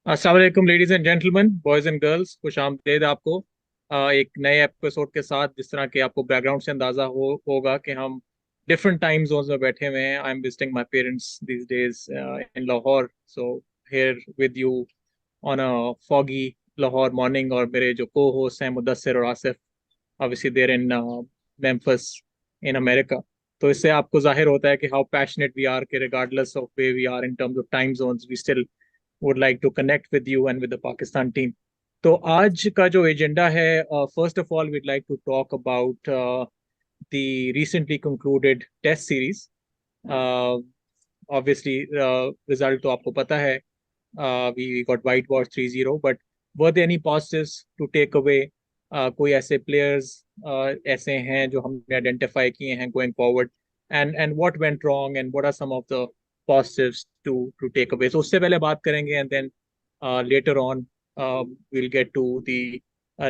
अस्सलाम वालेकुम ladies and gentleman, boys and girls, खुश आमदीद आपको एक नए एपिसोड के साथ। जिस तरह के आपको बैकग्राउंड से अंदाजा होगा कि हम डिफरेंट टाइम जोन्स में बैठे हुए हैं। I am visiting my parents these days in Lahore, so here with you on a foggy Lahore morning. और मेरे जो को होस्ट हैं मुदस्सिर और Asif, obviously they're in Memphis in America. तो इससे आपको जाहिर होता है कि हाउ पैशनेट वी आर, कि regardless of where we are in terms of time zones, we still would like to connect with you and with the Pakistan team. तो आज का जो एजेंडा है, first of all we'd like to talk about the recently concluded test series. uh, Obviously result तो आपको पता है, we got whitewashed 3-0, but were there any positives to take away? कोई ऐसे players ऐसे हैं जो हमने identify किए हैं going forward, and what went wrong and what are some of the positives to take away? So उससे पहले बात करेंगे, and then later on we'll get to the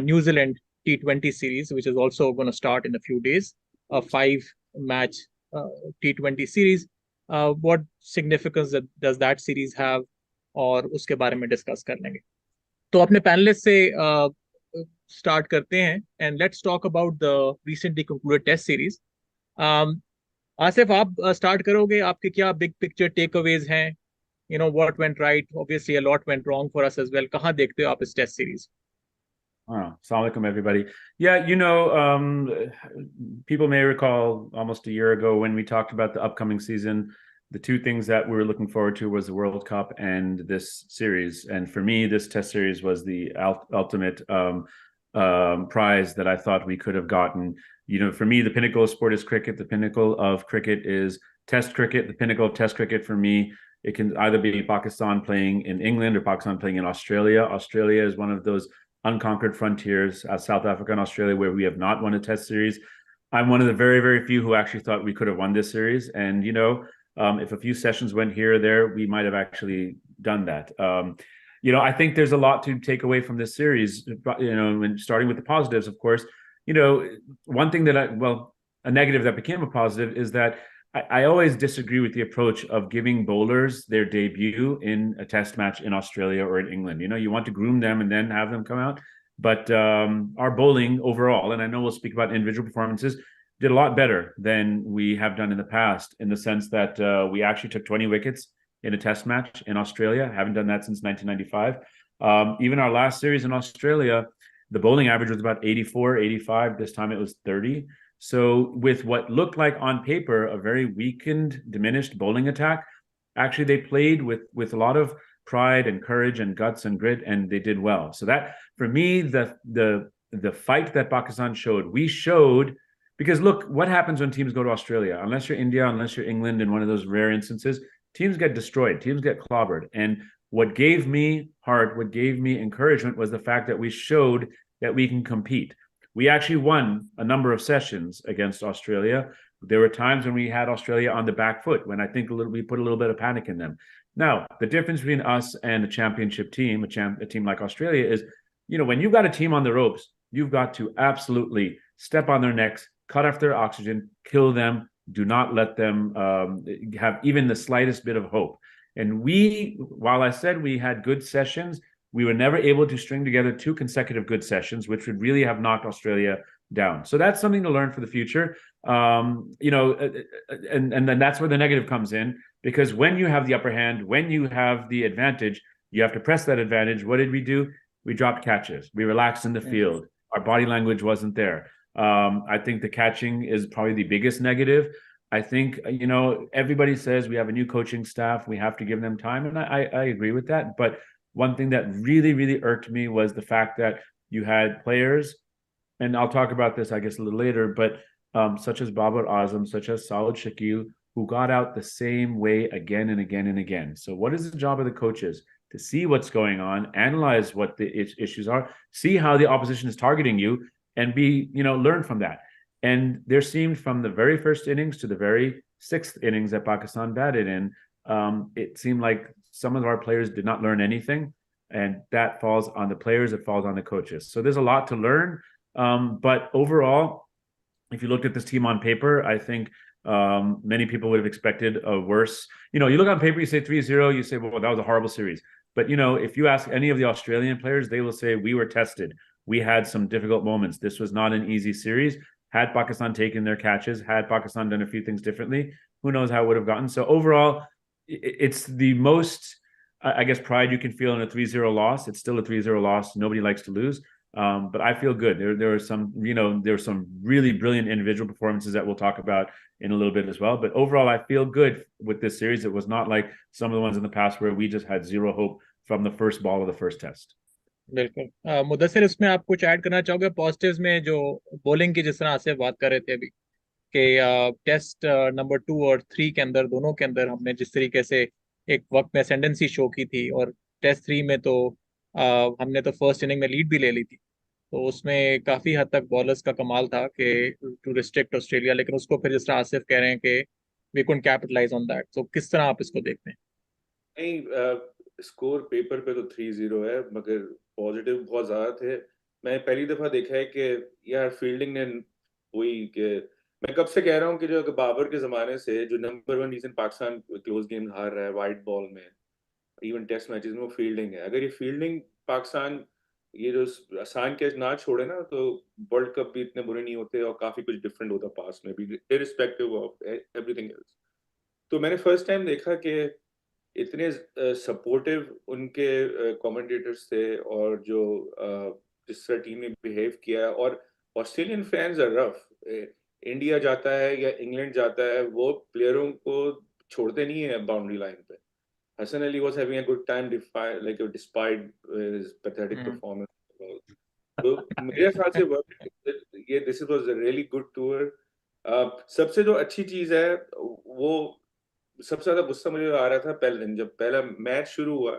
New Zealand T20 series, which is also going to start in a few days, a five match T20 series. What significance does that series have, और उसके बारे में discuss कर लेंगे। तो अपने panelist से start करते हैं, and let's talk about the recently concluded test series. Asif, आप स्टार्ट करोगे? आपके क्या बिग पिक्चर टेक अवेज हैं? What went right, obviously a lot went wrong for us as well. कहाँ देखते हो आप इस test series? Assalamu alaikum, everybody. Yeah, people may recall almost a year ago when we talked about the upcoming season, the two things that we were looking forward to was the World Cup and this series. And for me, this test series was the ultimate prize that I thought we could have gotten. For me, the pinnacle of sport is cricket. The pinnacle of cricket is test cricket. The pinnacle of test cricket for me, it can either be Pakistan playing in England or Pakistan playing in Australia. Australia is one of those unconquered frontiers, South Africa and Australia, where we have not won a test series. I'm one of the very, very few who actually thought we could have won this series. And, if a few sessions went here or there, we might have actually done that. I think there's a lot to take away from this series, and starting with the positives, of course. One thing a negative that became a positive is that I always disagree with the approach of giving bowlers their debut in a test match in Australia or in England. You want to groom them and then have them come out. But our bowling overall, and I know we'll speak about individual performances, did a lot better than we have done in the past, in the sense that we actually took 20 wickets in a test match in Australia. Haven't done that since 1995. Even our last series in Australia, the bowling average was about 84, 85. This time it was 30. So with what looked like on paper a very weakened, diminished bowling attack, actually they played with a lot of pride and courage and guts and grit, and they did well. So that, for me, the fight that Pakistan showed, we showed, because look, what happens when teams go to Australia? Unless you're India, unless you're England, in one of those rare instances, teams get destroyed, teams get clobbered. And what gave me heart, what gave me encouragement was the fact that we showed that we can compete. We actually won a number of sessions against Australia. There were times when we had Australia on the back foot, when I think we put a little bit of panic in them. Now, the difference between us and a championship team, a team like Australia, is, when you've got a team on the ropes, you've got to absolutely step on their necks, cut off their oxygen, kill them. Do not let them have even the slightest bit of hope. And while I said we had good sessions, we were never able to string together two consecutive good sessions, which would really have knocked Australia down. So that's something to learn for the future. And then that's where the negative comes in, because when you have the upper hand, when you have the advantage, you have to press that advantage. What did we do? We dropped catches. We relaxed in the field. Our body language wasn't there. I think the catching is probably the biggest negative. I think, everybody says we have a new coaching staff, we have to give them time, and I agree with that. But one thing that really, really irked me was the fact that you had players, and I'll talk about this, I guess, a little later, but such as Babar Azam, such as Saud Shakil, who got out the same way again and again and again. So what is the job of the coaches? To see what's going on, analyze what the issues are, see how the opposition is targeting you, and learn from that. And there seemed, from the very first innings to the very sixth innings that Pakistan batted in, it seemed like some of our players did not learn anything, and that falls on the players, it falls on the coaches. So there's a lot to learn. But overall, if you looked at this team on paper, I think many people would have expected a worse. You look on paper, you say 3-0, you say, well, that was a horrible series. But, if you ask any of the Australian players, they will say we were tested. We had some difficult moments. This was not an easy series. Had Pakistan taken their catches, had Pakistan done a few things differently, who knows how it would have gotten. So overall, it's the most, I guess, pride you can feel in a 3-0 loss. It's still a 3-0 loss. Nobody likes to lose. But I feel good. There are some, there were some really brilliant individual performances that we'll talk about in a little bit as well. But overall, I feel good with this series. It was not like some of the ones in the past where we just had zero hope from the first ball of the first test. बिल्कुल। मुदस्सिर, इसमें आप कुछ add करना चाहोगे positives में, जो bowling की जिस तरह से बात कर रहे थे अभी, कि टेस्ट नंबर 2 और 3 के अंदर, दोनों के अंदर हमने जिस तरीके से एक वक्त में असेंडेंसी शो की थी, और टेस्ट 3 में तो हमने तो फर्स्ट इनिंग में लीड भी ले ली थी, तो उसमें काफी हद तक बॉलर्स का कमाल था कि टू रिस्ट्रिक्ट ऑस्ट्रेलिया, लेकिन उसको फिर जिस तरह आसिफ कह रहे हैं कि we couldn't capitalise on that. तो किस तरह आप इसको देखते हैं? नहीं, स्कोर पेपर पे तो 3-0 है, मगर पॉजिटिव बहुत ज्यादा थे। मैं पहली दफा देखा है कि यार फील्डिंग ने वही कि मैं कब से कह रहा हूँ कि जो बाबर के जमाने से जो number 1 reason Pakistan close game हार रहा है वाइट बॉल में, इवन टेस्ट मैचेस में, वो फील्डिंग है। अगर ये फील्डिंग पाकिस्तान ये जो आसान कैच ना छोड़े ना, तो वर्ल्ड कप भी इतने बुरे नहीं होते और काफी कुछ डिफरेंट होता पास में भी, इरिस्पेक्टिव ऑफ एवरीथिंग एल्स। तो मैंने फर्स्ट टाइम देखा कि इतने सपोर्टिव उनके कमेंटेटर्स थे, और जो जिस तरह टीम ने बिहेव किया। और Australian fans are rough. India जाता है या इंग्लैंड जाता है, वो प्लेयरों को छोड़ते नहीं है बाउंड्री लाइन पे। Hasan Ali was having a good time despite his pathetic performance. तो मेरे ख्याल से ये this was a really good tour. सबसे जो अच्छी चीज है वो, सबसे ज्यादा गुस्सा मुझे आ रहा था पहले दिन जब पहला मैच शुरू हुआ।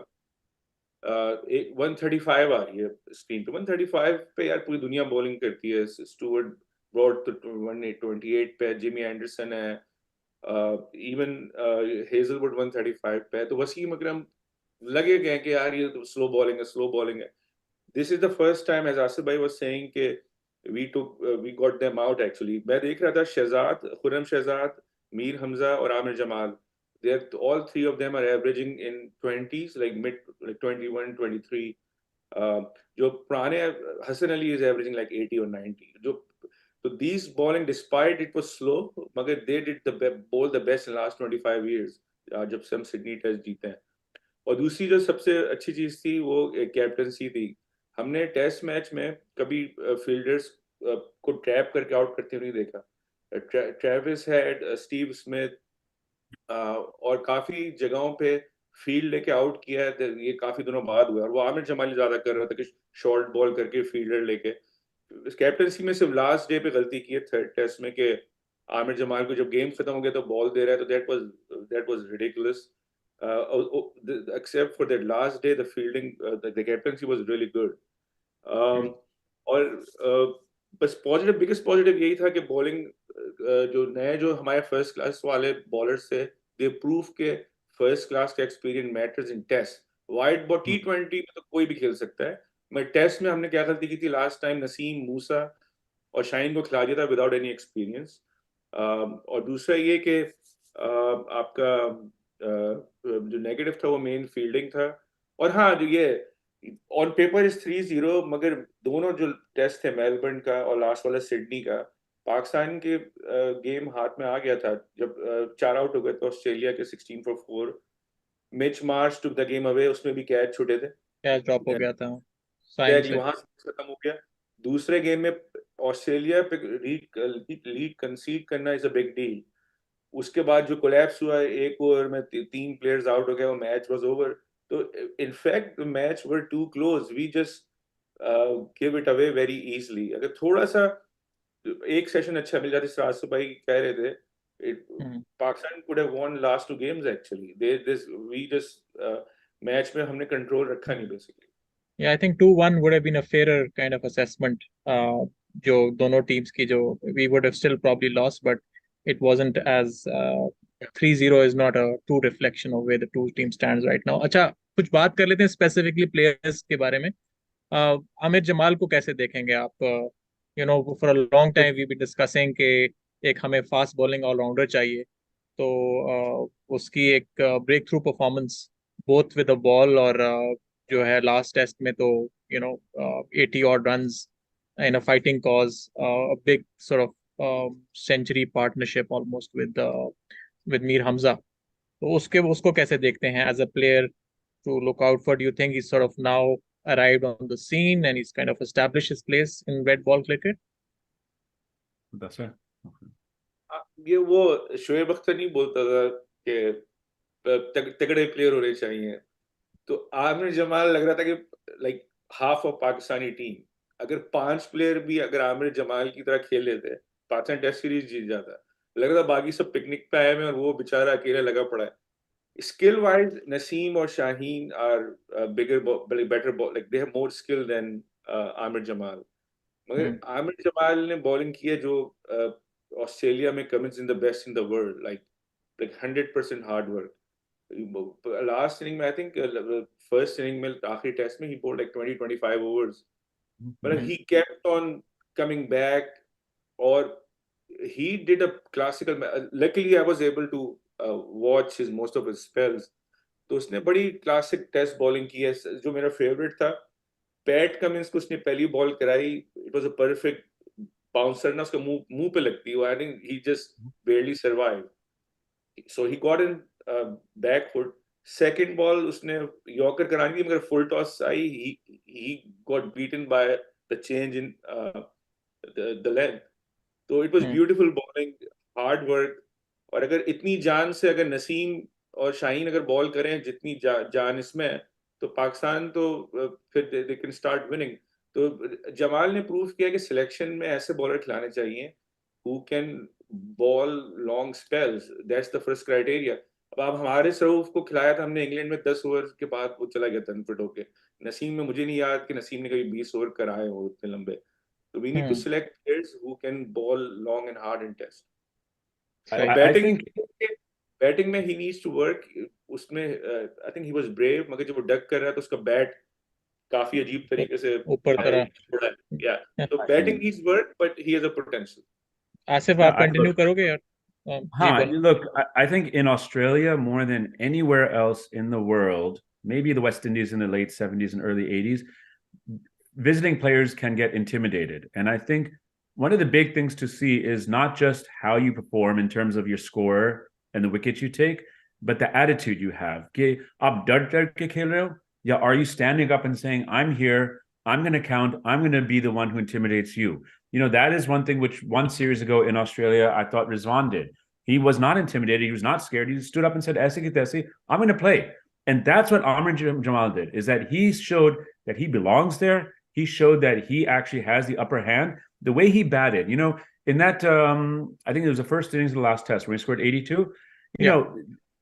एक 135 आ रही है स्क्रीन पे, 135 पे यार पूरी दुनिया बॉलिंग करती है। स्टुअर्ट ब्रॉड तो 128 पे, जिमी एंडरसन है, इवन हेजलवुड 135 पे है। तो वसीम अकरम लगे गए कि यार ये तो स्लो बॉलिंग है, स्लो बॉलिंग है। This is the first time, as Asif bhai was saying, कि we got them out actually. मैं देख रहा था शहजाद, खुरम शहजाद, मीर हमजा और Aamir Jamal, all three of them are averaging in 20s, like mid, like 21, 23. जो पुराने Hasan Ali is averaging like 80 or 90. जो तो these bowling, despite it was slow, मगर they did bowl the best in last 25 years, जब से हम सिडनी टेस्ट जीते हैं। और दूसरी जो सबसे अच्छी चीज थी वो कैप्टनसी थी। हमने टेस्ट मैच में कभी फील्डर्स को ट्रैप करके आउट करते हुए नहीं देखा। ट्रेविस हेड, स्टीव स्मिथ, और काफी जगहों पे फील्ड लेके आउट किया है। ये काफी दिनों बाद हुआ, और वो आमिर जमाल ज्यादा कर रहा था कि शॉर्ट बॉल करके फील्डर लेके। कैप्टनसी में सिर्फ लास्ट डे पे गलती की है थर्ड टेस्ट में, कि आमिर जमाल को जब गेम खत्म हो गया तो बॉल दे रहा है, तो that was ridiculous. except for that last day, the fielding, the captaincy was really good. और बस पॉजिटिव, बिगेस्ट पॉजिटिव यही था कि बॉलिंग, जो हमारे फर्स्ट क्लास वाले बॉलर्स थे, दे प्रूव के फर्स्ट क्लास का experience matters in test. White ball T20 में तो कोई भी खेल सकता है, मैं टेस्ट में हमने क्या गलती की थी लास्ट टाइम, नसीम, मूसा और शाहीन को खिला दिया था विदाउट एनी एक्सपीरियंस। और दूसरा ये कि आपका जो नेगेटिव था वो मेन फील्डिंग था। और हाँ, जो ये ऑन पेपर इज 3-0, मगर दोनों जो टेस्ट थे, मेलबर्न का और लास्ट वाला सिडनी का, पाकिस्तान के गेम हाथ में आ गया था जब 4 आउट हो गए तो ऑस्ट्रेलिया के 16 for 4। Mitch Marsh took the game away, उसमें भी कैच छूटे थे, कैच ड्रॉप हो गया था साइम एग्जैक्टली से। वहां से खत्म हो गया। दूसरे गेम में ऑस्ट्रेलिया पे लीड कंसीड करना इज अ बिग डील। उसके बाद जो कोलैप्स हुआ, एक ओवर में 3 प्लेयर्स आउट हो गए और मैच वाज ओवर। तो in fact the match were too close, we just give it away very easily. अगर थोड़ा सा एक सेशन अच्छा मिल जाता, जिस आसिफ भाई कह रहे थे, Pakistan could have won last 2 games actually. We just match में हमने कंट्रोल रखा नहीं basically. Yeah, I think 2-1 would have been a fairer kind of assessment. जो दोनों टीम्स की, जो we would have still probably lost, but it wasn't as 3-0 is not a true reflection of where the two teams stands right now. अच्छा, कुछ बात कर लेते हैं स्पेसिफिकली प्लेयर्स के बारे में। आमिर जमाल को कैसे देखेंगे आप? For a long time we be discussing कि एक हमें फास्ट बॉलिंग ऑलराउंडर चाहिए, तो उसकी एक breakthrough performance both with the ball और जो है last test में तो 80 odd runs in a fighting cause, a big sort of century partnership almost with Mir Hamza. तो उसको कैसे देखते हैं as a player to look out for? Do you think he's sort of now arrived on the scene and he's kind of established his place in red ball cricket? That's right. ये वो शोएब अख्तर नहीं बोलता था कि तगड़े player होने चाहिए, तो आमिर जमाल लग रहा था कि like half of Pakistani team, अगर 5 प्लेयर भी अगर आमिर जमाल की तरह खेल लेते, पाकिस्तान टेस्ट सीरीज जीत जाता। लग रहा था बाकी सब पिकनिक पे आए हैं और वो बेचारा अकेले लगा पड़ा है। स्किल वाइज नसीम और Shaheen are bigger better like they have more skill than Aamer Jamal. मगर आमिर जमाल ने बॉलिंग की है जो ऑस्ट्रेलिया में Cummins in the best in the world, like 100% hard work. Last inning में आई थिंक फर्स्ट इनिंग में आखिरी टेस्ट में ही bowled like 20-25 overs, but he kept on coming back, or he did a classical, luckily I was able to watch his most of his spells, तो उसने बड़ी classic test bowling की है। जो मेरा फेवरेट था पैट कमिंस को, उसने पहली बॉल कराई, it was a perfect bouncer ना, उसका मुंह पे लगती है, आई think he just barely survived, so he got in back foot। Second ball उसने यॉर्कर करानी थी मगर full toss I, he got beaten by the change in the length, तो it was beautiful bowling, hard work। और अगर इतनी जान से अगर नसीम और शाहीन अगर बॉल करें जितनी जान इसमें है, तो पाकिस्तान तो फिर they can start winning। तो जमाल ने प्रूव किया कि सिलेक्शन में ऐसे बॉलर खिलाने चाहिए who can ball long spells, that's the first criteria। अब आप हमारे सरूफ को खिलाया था हमने इंग्लैंड में 10 ओवर के बाद वो चला गया था अनफिट होके। नसीम में मुझे नहीं याद कि नसीम ने कभी 20 ओवर कराए हो इतने लंबे। तो we need to select players who can bowl long and hard in test. और I think बैटिंग में ही नीड्स टू वर्क। उसमें I think he was brave, मगर जब वो डक कर रहा है तो उसका बैट काफी अजीब तरीके से ऊपर तरह। छोड़ा है। या तो batting needs work but he has a potential. Asif आप कंटिन्यू करोगे यार? जी बोल। Look, I think in Australia, more than anywhere else in the world, maybe the West Indies in the late 70s and early 80s, visiting players can get intimidated. And I think one of the big things to see is not just how you perform in terms of your score and the wickets you take, but the attitude you have. Are you standing up and saying, I'm here, I'm going to count, I'm going to be the one who intimidates you? You know, that is one thing which one series ago in Australia, I thought Rizwan did. He was not intimidated. He was not scared. He stood up and said, I'm going to play. And that's what Amir Jamal did, is that he showed that he belongs there. He showed that he actually has the upper hand. The way he batted, you know, in that, I think it was the first innings of the last test where he scored 82. You know,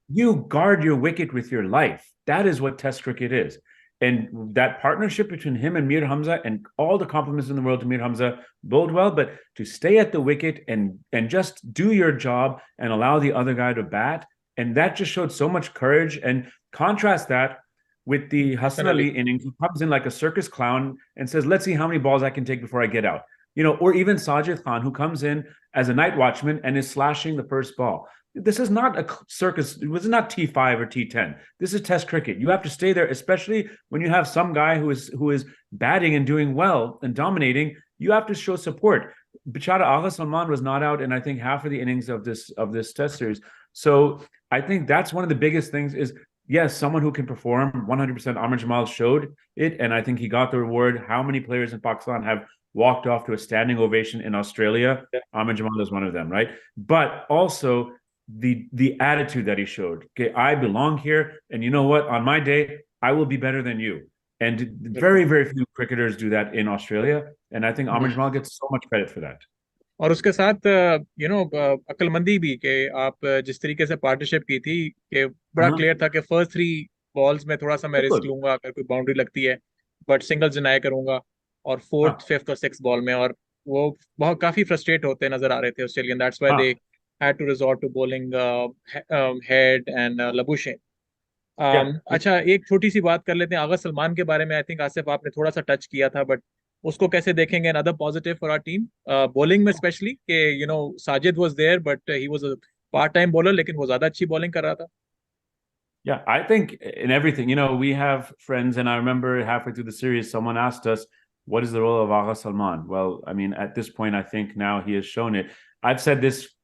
you guard your wicket with your life. That is what Test cricket is. And that partnership between him and Mir Hamza, and all the compliments in the world to Mir Hamza, bode well. But to stay at the wicket and just do your job and allow the other guy to bat, and that just showed so much courage. And contrast that with the Hassan Ali innings, who comes in like a circus clown and says, let's see how many balls I can take before I get out. You know, or even Sajid Khan, who comes in as a night watchman and is slashing the first ball. This is not a circus. It was not T5 or T10. This is Test cricket. You have to stay there, especially when you have some guy who is batting and doing well and dominating. You have to show support. Bichara Agha Salman was not out in I think half of the innings of this Test series. So I think that's one of the biggest things is, yes, someone who can perform 100%. Amir Jamal showed it, and I think he got the reward. How many players in Pakistan have walked off to a standing ovation in Australia? Yeah. Amir Jamal is one of them, right? But also the attitude that he showed. Okay, I belong here, and you know what? On my day, I will be better than you. And very, very few cricketers do that in Australia, and I think Amir Jamal gets so much credit for that. और उसके साथ अक्लमंदी भी कि आप जिस तरीके से partnership की थी कि बड़ा क्लियर था कि फर्स्ट 3 बॉल्स में थोड़ा सा मैं रिस्क लूंगा अगर कोई बाउंड्री लगती है, बट सिंगल्स डिनाई करूंगा, और 4th 5th और 6th बॉल में, और वो बहुत काफी फ्रस्ट्रेट होते नजर आ रहे थे Australian. That's why they had to resort to bowling Head and Labuschagne. अच्छा, एक छोटी सी बात कर लेते हैं आगा सलमान के बारे में। आई थिंक आसिफ आपने थोड़ा सा टच किया था, बट उसको कैसे देखेंगे? Another positive for our team bowling में स्पेशली कि Sajid was there but he was a part time bowler, लेकिन वो ज्यादा अच्छी बॉलिंग कर रहा था। Yeah, I think in everything, we have friends, and I remember halfway through the series, someone asked us, what is the role of Agha Salman? Well, I mean, at this point, I think now he has shown it. I've said this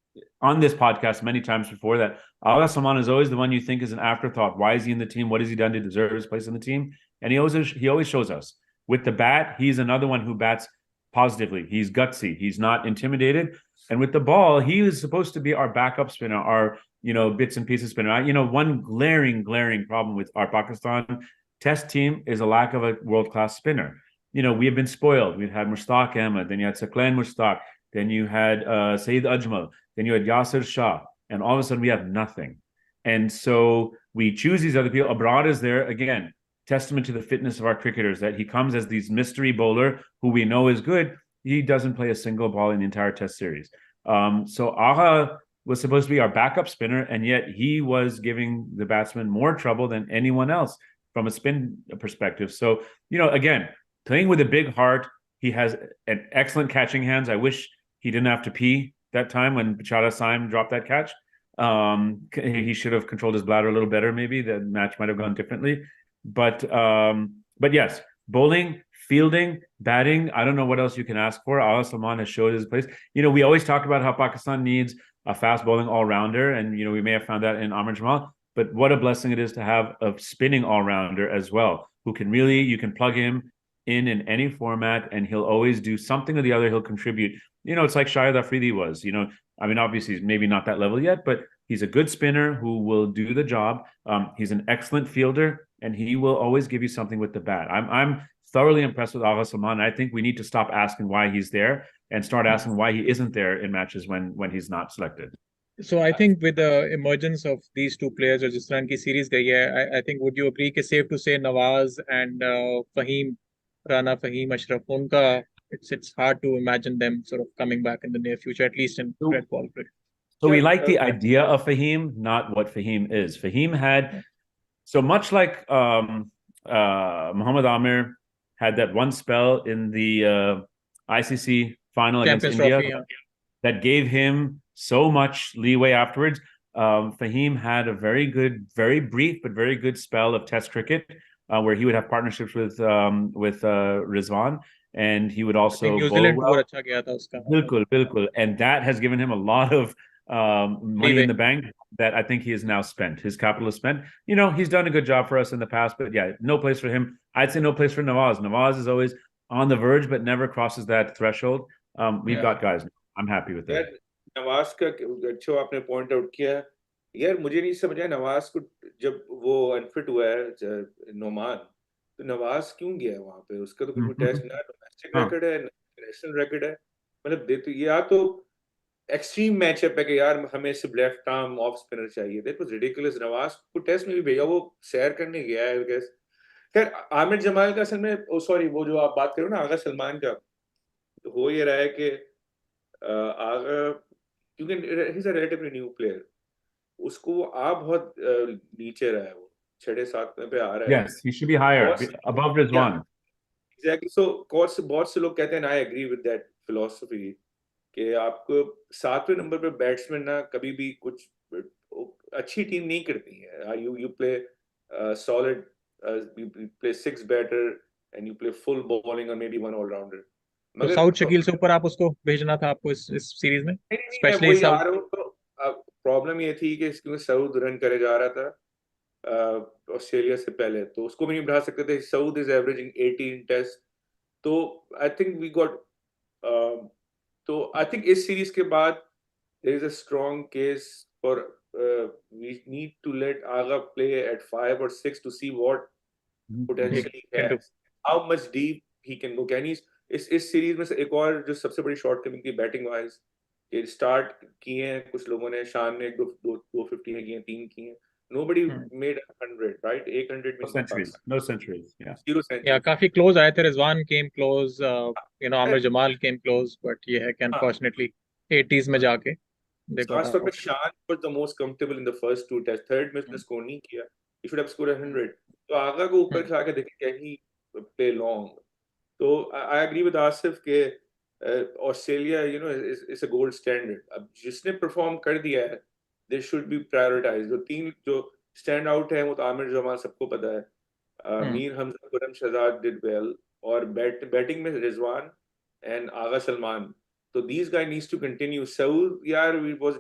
on this podcast many times before that Agha Salman is always the one you think is an afterthought. Why is he in the team? What has he done to deserve his place in the team? And he always shows us. With the bat, he's another one who bats positively. He's gutsy. He's not intimidated. And with the ball, he is supposed to be our backup spinner, our bits and pieces spinner. One glaring problem with our Pakistan test team is a lack of a world-class spinner. We have been spoiled. We've had Mushtaq Ahmed, then you had Saqlain Mushtaq, then you had Saeed Ajmal, then you had Yasir Shah, and all of a sudden we have nothing. And so we choose these other people. Abrar is there again, testament to the fitness of our cricketers, that he comes as these mystery bowler who we know is good. He doesn't play a single ball in the entire test series. So Agha was supposed to be our backup spinner, and yet he was giving the batsman more trouble than anyone else from a spin perspective. So, again, playing with a big heart, he has an excellent catching hands. I wish he didn't have to pee that time when Bichara Saim dropped that catch. He should have controlled his bladder a little better. Maybe the match might have gone differently. But yes, bowling, fielding, batting, I don't know what else you can ask for. Agha Salman has showed his place. We always talk about how Pakistan needs a fast bowling all-rounder, and we may have found that in Amir Jamal, but what a blessing it is to have a spinning all-rounder as well, who can really, you can plug him in any format and he'll always do something or the other. He'll contribute. It's like Shahid Afridi was. I mean, obviously he's maybe not that level yet, but he's a good spinner who will do the job. He's an excellent fielder, and he will always give you something with the bat. I'm thoroughly impressed with Agha Salman. I think we need to stop asking why he's there and start asking why he isn't there in matches when he's not selected. So I think with the emergence of these two players, or जिस तरह की series गई है, I think would you agree कि safe to say Nawaz and Fahim, Rana Fahim, Ashraf, उनका it's hard to imagine them sort of coming back in the near future, at least in red ball cricket. So we like the idea of Fahim, not what Fahim is. Fahim had, so much like Muhammad Amir had that one spell in the ICC final against India that gave him so much leeway afterwards. Fahim had a very good, very brief, but very good spell of test cricket where he would have partnerships with Rizwan, and he would also New Zealand well. Bilkul. And that has given him a lot of money in the bank that I think he has now spent. His capital is spent. He's done a good job for us in the past, but yeah, no place for him. I'd say no place for Nawaz. Nawaz is always on the verge, but never crosses that threshold. We've got guys now. I'm happy with that. Nawaz का अच्छा आपने point out किया यार, मुझे नहीं समझ आया नवाज को जब वो अनफिट हुआ है नोमान, तो नवाज क्यों गया वहां पे? उसका तो कोई टेस्ट ना डोमेस्टिक रिकॉर्ड है, नेशनल रिकॉर्ड है, मतलब दे तो या तो एक्सट्रीम मैचअप है कि यार हमें सिर्फ लेफ्ट आर्म ऑफ स्पिनर चाहिए। That was ridiculous. नवाज को टेस्ट में भी भेजा, वो सैर करने गया है आई गेस। खैर आमिर जमाल का असल में सॉरी वो जो आप बात कर रहे हो ना आगा सलमान का, हो ये रहा है कि आगा क्योंकि he is a relatively new player, उसको आप बहुत नीचे रहा है, वो 6-7 पे आ रहा है। Yes, he should be higher, above Rizwan. Exactly. So बहुत से लोग कहते हैं, I agree with that philosophy, कि आपको 7वें नंबर पे बैट्समैन ना कभी भी कुछ अच्छी टीम नहीं करती है। You play solid, you play 6 batter and you play full bowling or maybe 1 all-rounder. तो साउथ शकील से ऊपर आप उसको भेजना था आपको इस सीरीज में, स्पेशली प्रॉब्लम ये थी कि इसमें सऊद रन करे जा रहा था ऑस्ट्रेलिया से पहले, तो उसको भी नहीं बढ़ा सकते थे। सऊद इज एवरेजिंग 18 टेस्ट, तो आई थिंक वी गॉट तो आई थिंक इस सीरीज के बाद there is a strong case for we need to let Agha play at 5 or 6 to see what potential he has, how much deep he can go. Can he इस series में से एक और जो सबसे बड़ी शॉर्ट कमिंग थी बैटिंग वाइज, ये स्टार्ट किए हैं कुछ लोगों ने, शान ने 250 किए हैं, 3 किए हैं, nobody made 100, right? 800 no centuries, yeah, 0 centuries. Yeah, काफी क्लोज आए थे। Rizwan came close, Aamir Jamal came close, but ये है कि unfortunately 80s में जाके खास तौर पे शान was the most comfortable in the first 2 tests, third में उसने स्कोर नहीं किया, he should have scored 100। तो आगा को ऊपर खा के देखें कैन ही प्ले लॉन्ग। तो I agree with आसिफ के Australia is a gold standard। अब जिसने परफॉर्म कर दिया है, they should be prioritized। जो स्टैंड आउट है वो तो आमिर जमाल सबको पता है, मीर हमजा खुरम शहजाद डिड वेल, और बैटिंग में रिजवान एंड आगा सलमान, तो these guys needs to continue. Saud यार वी वाज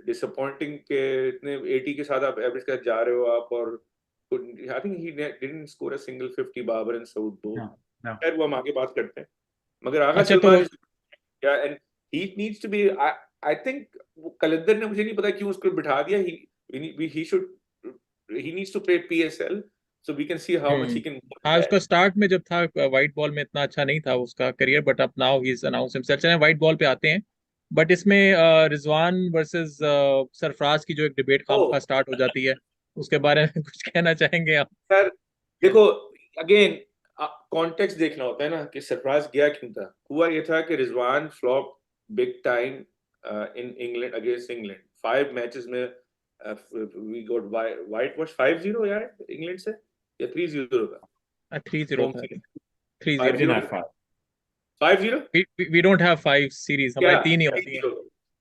डिसअपॉइंटिंग के इतने 80 के साथ आप एवरेज के साथ जा रहे हो आप, और I think he didn't score a single 50 Babar and Saud दो, खैर वो हम आगे बात करते हैं। मगर आगा अच्छा तो सलमान या and he needs to be, I think Qalandar ने मुझे नहीं पता क्यों उसको बिठा दिया, he should he needs to play PSL so we can see how much he can go हाँ, there. उसका स्टार्ट में जब था वाइट बॉल में इतना अच्छा नहीं था उसका करियर, बट अब now he is announce himself. चलें वाइट बॉल पे आते हैं, बट इसमें रिजवान वर्सेस सरफराज की जो एक डिबेट Oh, खामखा स्टार्ट हो जाती है, उसके बारे में कुछ कहना चाहेंगे आप? सर देखो, अगेन कॉन्टेक्स्ट देखना होता है ना कि सरफराज गया क्यों था। हुआ ये था कि Rizwan flop big time in England against England, 5 matches में वी गॉट वाइट वॉश 5-0 यार इंग्लैंड से, या 3-0 था 3-0 होम था, series, 3-0। 5-0 5-0 we don't have 5 series, हमारी या 3 ही होती हैं। 3-0।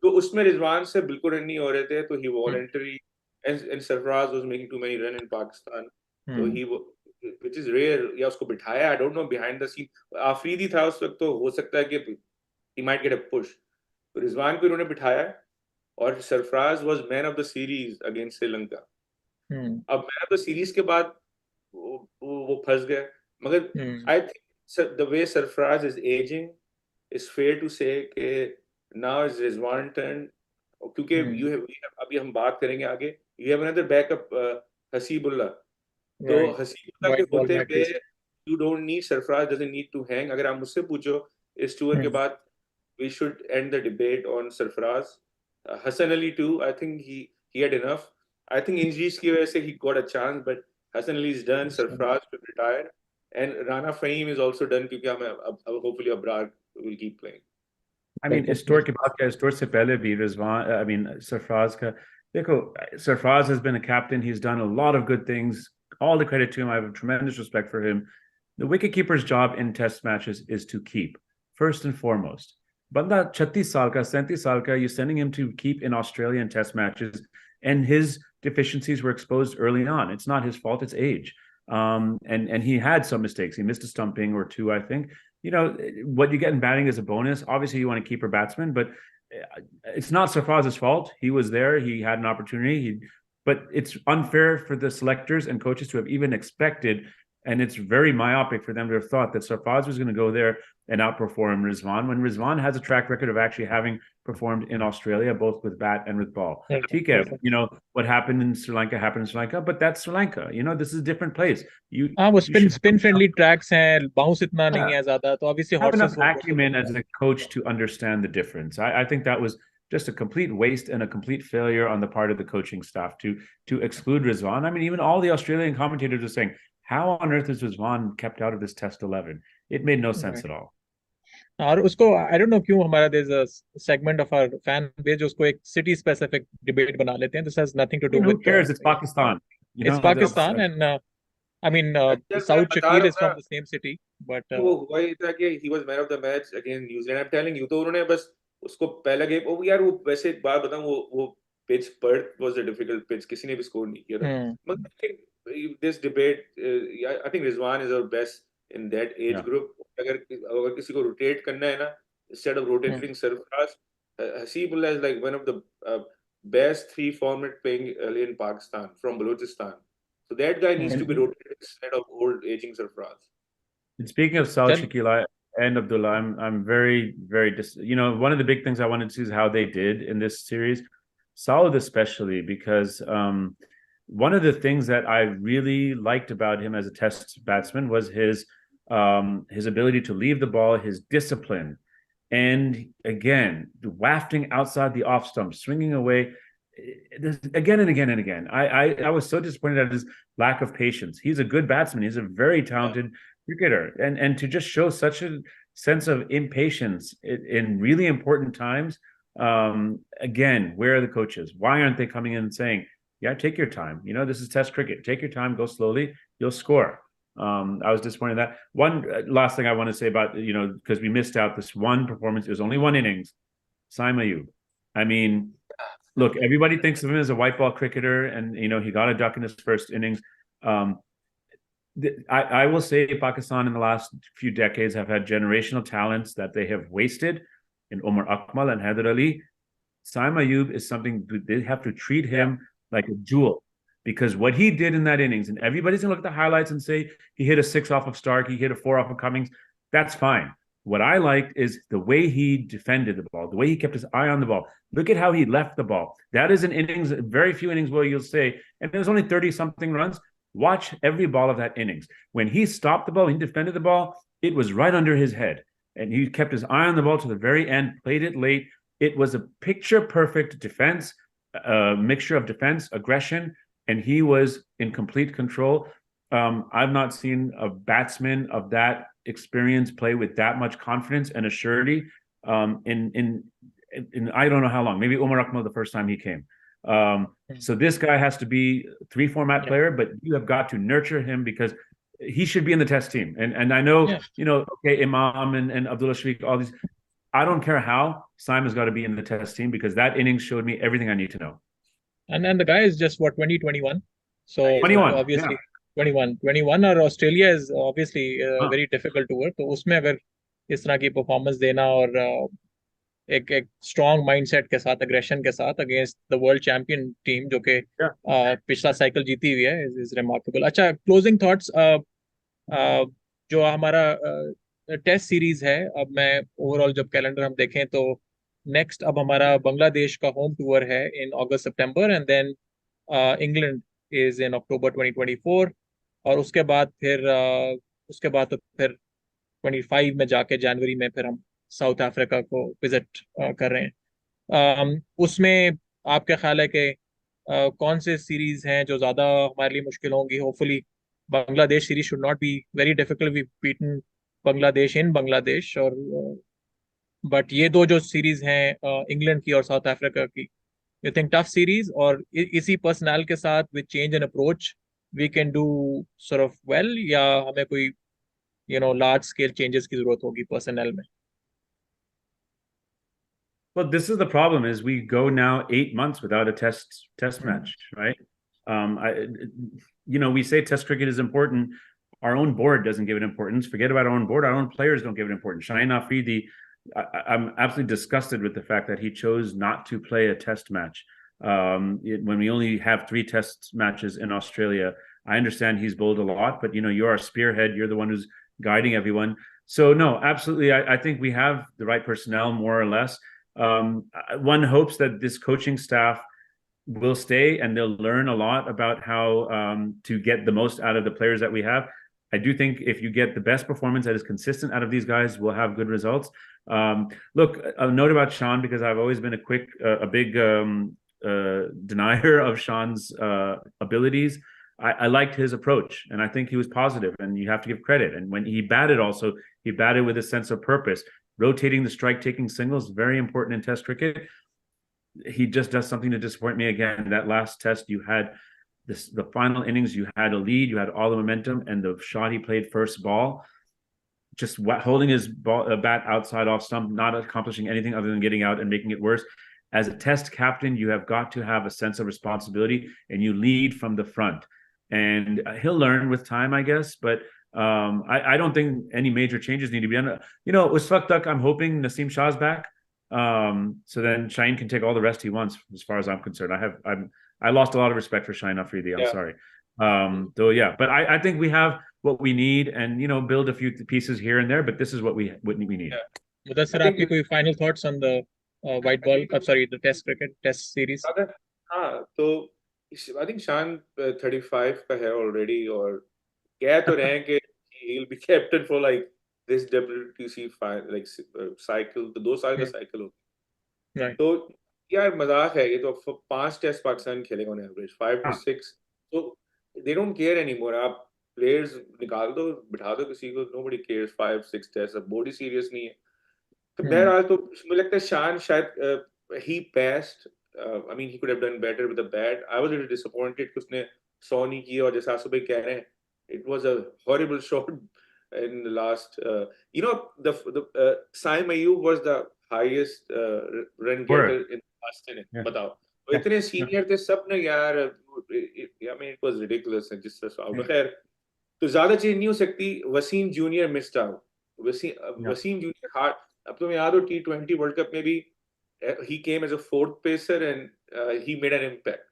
तो उसमें रिजवान से बिल्कुल रन नहीं हो रहे थे, तो he hmm, voluntary and Sarfaraz was making too many run in Pakistan, तो hmm, he which is rare, या उसको बिठाया, I don't know behind the scene Afridi था उस वक्त, तो हो सकता है कि he might get a push, तो रिजवान को इन्होंने बिठाया, और Sarfaraz was man of the series against Sri Lanka. Hmm, अब मैन ऑफ द सीरीज के बाद वो फंस गए, मगर hmm, I think the way Sarfaraz is ageing, it's fair to say कि नाउ इज रिजवान टर्न, क्योंकि हम्म, अभी हम बात करेंगे आगे, you have another backup Haseebullah, तो राइट, हसीबुल्लाह के वाइट बॉल होते में हुए at least. You don't need, Sarfaraz doesn't need to hang. अगर आप मुझसे पूछो इस टूर के हम्म, बाद, we should end the debate on Sarfaraz. Hassan Ali too, I think he had enough. I think injuries की वजह से he got a chance, but Hassan Ali is done. Sarfaraz should retire, and Rana Fahim is also done क्योंकि हम hopefully Abrar will keep playing. I mean, इस tour के बाद क्या, इस टूर से पहले भी रिजवान, I mean, सरफराज का देखो, Sarfaraz has been a captain, he's done a lot of good things, all the credit to him, I have tremendous respect for him. The wicketkeeper's job in test matches is to keep, first and foremost. बंदा 36 साल का, 37 साल का, you're sending him to keep in Australian test matches, and his deficiencies were exposed early on. It's not his fault, it's age. And he had some mistakes. He missed a stumping or two, I think. You know, what you get in batting is a bonus. Obviously, you want to keep a batsman, but it's not Sarfaraz's fault. He was there. He had an opportunity. But it's unfair for the selectors and coaches to have even expected, and it's very myopic for them to have thought that Sarfraz was going to go there and outperform Rizwan, when Rizwan has a track record of actually having performed in Australia, both with bat and with ball. TK, you know, what happened in Sri Lanka, but that's Sri Lanka. You know, this is a different place. हाँ, वो You should spin friendly tracks हैं, bounce इतना नहीं है ज्यादा, तो obviously have enough horses वो acumen as a coach to understand the difference. I think that was just a complete waste and a complete failure on the part of the coaching staff to exclude Rizwan. I mean, even all the Australian commentators are saying, how on earth is Rizwan kept out of this Test 11? It made no sense at all. और उसको आई don't know क्यों हमारा there is a segment of our fan base जो उसको एक city specific debate बना लेते हैं। This has nothing to I do mean, who with, cares? It's Pakistan. You it's know, Pakistan and I mean अच्छा मैं साउथ बता शकील रहा इज हूँ फ्रॉम ना, द सेम सिटी, बट वो हुआ ही था कि he was man of the match against New Zealand, I am telling you, तो उन्होंने बस उसको पहला गेम, वो यार वो वैसे एक बात बताऊं, वो pitch Perth was a difficult pitch, किसी ने भी स्कोर नहीं किया था, मगर I think this debate, I think Rizwan is our best in that age group. अगर किसी को रोटेट करना है ना, instead of rotating Sarfaraz, Haseebullah is like one of the best 3 format playing in Pakistan from Balochistan, so that guy needs to be rotated instead of old aging Sarfraz. And speaking of Saud Shakila and Abdullah, I'm very, very you know, one of the big things I wanted to see is how they did in this series. Saud especially, because one of the things that I really liked about him as a test batsman was his ability to leave the ball, his discipline, and again, wafting outside the off stump, swinging away again and again and again. I was so disappointed at his lack of patience. He's a good batsman. He's a very talented cricketer, and to just show such a sense of impatience in really important times. Again, where are the coaches? Why aren't they coming in and saying, "Yeah, take your time. You know, this is Test cricket. Take your time. Go slowly. You'll score." I was disappointed in that. One last thing I want to say about, you know, because we missed out this one performance. It was only one innings. Saim Ayub. I mean, look, everybody thinks of him as a white ball cricketer, and he got a duck in his first innings. I will say Pakistan in the last few decades have had generational talents that they have wasted in Umar Akmal and Haider Ali. Saim Ayub is something they have to treat him like a jewel, because what he did in that innings, and everybody's gonna look at the highlights and say he hit a 6 off of Stark, he hit a 4 off of Cummings. That's fine. What I liked is the way he defended the ball, the way he kept his eye on the ball. Look at how he left the ball. That is an innings, very few innings where you'll say, and there's only 30-something runs. Watch every ball of that innings. When he stopped the ball, he defended the ball, it was right under his head. And he kept his eye on the ball to the very end, played it late. It was a picture-perfect defense, a mixture of defense, aggression, and he was in complete control. I've not seen a batsman of that experience play with that much confidence and assurity in I don't know how long, maybe Umar Akmal the first time he came. So this guy has to be 3 format player, but you have got to nurture him because he should be in the test team. And I know, okay, Imam and Abdullah Shafiq, all these, I don't care how, Simon's got to be in the test team because that innings showed me everything I need to know. And then the guy is just what, 21. So 21, obviously 21 और Australia is obviously very difficult to work. तो उसमें अगर इस तरह की performance देना और एक स्ट्रॉन्ग माइंडसेट के साथ, एग्रेशन के साथ against the world champion team जो कि पिछला साइकिल जीती हुई है, इज रिमार्केबल. अच्छा, क्लोजिंग थॉट्स. जो हमारा टेस्ट सीरीज है, अब मैं ओवरऑल जब कैलेंडर हम देखें तो नेक्स्ट अब हमारा बांग्लादेश का होम टूर है in August September, and then England is in October 2024, और उसके बाद तो फिर 25 में जाके जनवरी में फिर हम साउथ अफ्रीका को विजिट कर रहे हैं. उसमें आपका ख्याल है कि कौन से सीरीज हैं जो ज्यादा हमारे लिए मुश्किल होंगी? Hopefully Bangladesh series should not be very difficult. We beaten Bangladesh in Bangladesh, और बट ये दो जो सीरीज हैं इंग्लैंड की और साउथ अफ्रीका की, यू थिंक टफ सीरीज, और इसी पर्सनल के साथ with change in approach we can do sort of well, या हमें कोई लार्ज स्केल चेंजेस की जरूरत होगी पर्सनल में? Well, this is the problem: is we go now 8 months without a test match, right? We say test cricket is important. Our own board doesn't give it importance. Forget about our own board. Our own players don't give it importance. Shaheen Afridi, I'm absolutely disgusted with the fact that he chose not to play a test match when we only have 3 test matches in Australia. I understand he's bowled a lot, but you're our spearhead. You're the one who's guiding everyone. So no, absolutely. I think we have the right personnel, more or less. One hopes that this coaching staff will stay and they'll learn a lot about how to get the most out of the players that we have. I do think if you get the best performance that is consistent out of these guys, we'll have good results. Look, a note about Sean, because I've always been a big denier of Sean's abilities. I liked his approach, and I think he was positive, and you have to give credit. And when he batted also, he batted with a sense of purpose. Rotating the strike, taking singles, very important in test cricket. He just does something to disappoint me again. That last test, you had the final innings, you had a lead, you had all the momentum, and the shot he played first ball, just holding his bat outside off stump, not accomplishing anything other than getting out and making it worse. As a test captain, you have got to have a sense of responsibility, and you lead from the front. And he'll learn with time, I guess, but I don't think any major changes need to be done. Usfaq, I'm hoping Naseem Shah's back, so then Shaheen can take all the rest he wants. As far as I'm concerned, I lost a lot of respect for Shaheen Afridi. I'm sorry. But I think we have what we need, and build a few pieces here and there. But this is what we need. Mudassir, आपके कोई final thoughts on the white ball? The test cricket test series. तो I think Shan 35 का है already, और कह तो रहे हैं कि he'll be captain for like this WTC cycle, तो 2 साल का cycle होगा. तो यार मजाक है ये, तो 5 टेस्ट पाकिस्तान खेलेगा on average, 5 to 6. So they don't care anymore. आप players निकाल दो, बिठा दो किसी को, nobody cares. 5-6 टेस्ट, अब body serious नहीं है. तो बहरहाल तो मुझे लगता है शान शायद he passed. I mean, he could have done better with the bat. I was a little disappointed कि उसने 100 नहीं किया, और जैसा आसू भाई कह रहे हैं, it was a horrible shot in the last. Saim Ayub was the highest run getter in the last inning. बताओ, इतने सीनियर थे सब ने यार, I mean it was ridiculous जिस तरह से आउट। खैर तो ज्यादा चेंज नहीं हो सकती। Waseem junior missed out. Waseem junior hard. अब तुम्हें याद हो T20 वर्ल्ड कप में भी he came as a fourth pacer and he made an impact.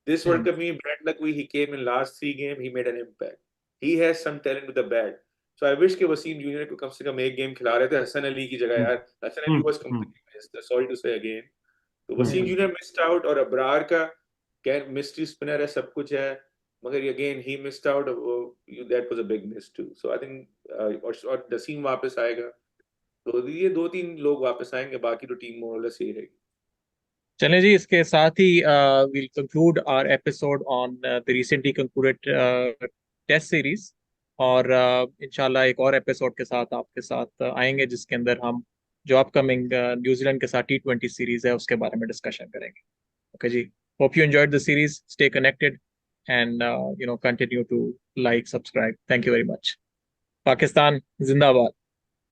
This World Cup में bad luck हुई, he came in last 3 games, he made an impact. He has some talent with the bat. So I wish कि Wasim junior को कम से कम एक game खिला रहे थे हसन अली की जगह यार। Hasan Ali was completely missed, sorry to say again. तो वसीम जूनियर मिस्ड आउट, और अबरार का कैन मिस्ट्री स्पिनर है, सब कुछ है, मगर again he missed out, that was a big miss too. So I think और नसीम वापस आएगा, तो ये 2-3 लोग वापस आएंगे, बाकी तो टीम मोरलेस ही रहेगी। चलें जी, इसके साथ ही we'll conclude our episode on the recently concluded test series. और इंशाल्लाह एक और एपिसोड के साथ आपके साथ आएंगे जिसके अंदर हम जो अपकमिंग न्यूजीलैंड के साथ T20 सीरीज है उसके बारे में डिस्कशन करेंगे। ओके जी, hope you enjoyed the series, stay connected and continue to like, subscribe. Thank you very much. Pakistan जिंदाबाद।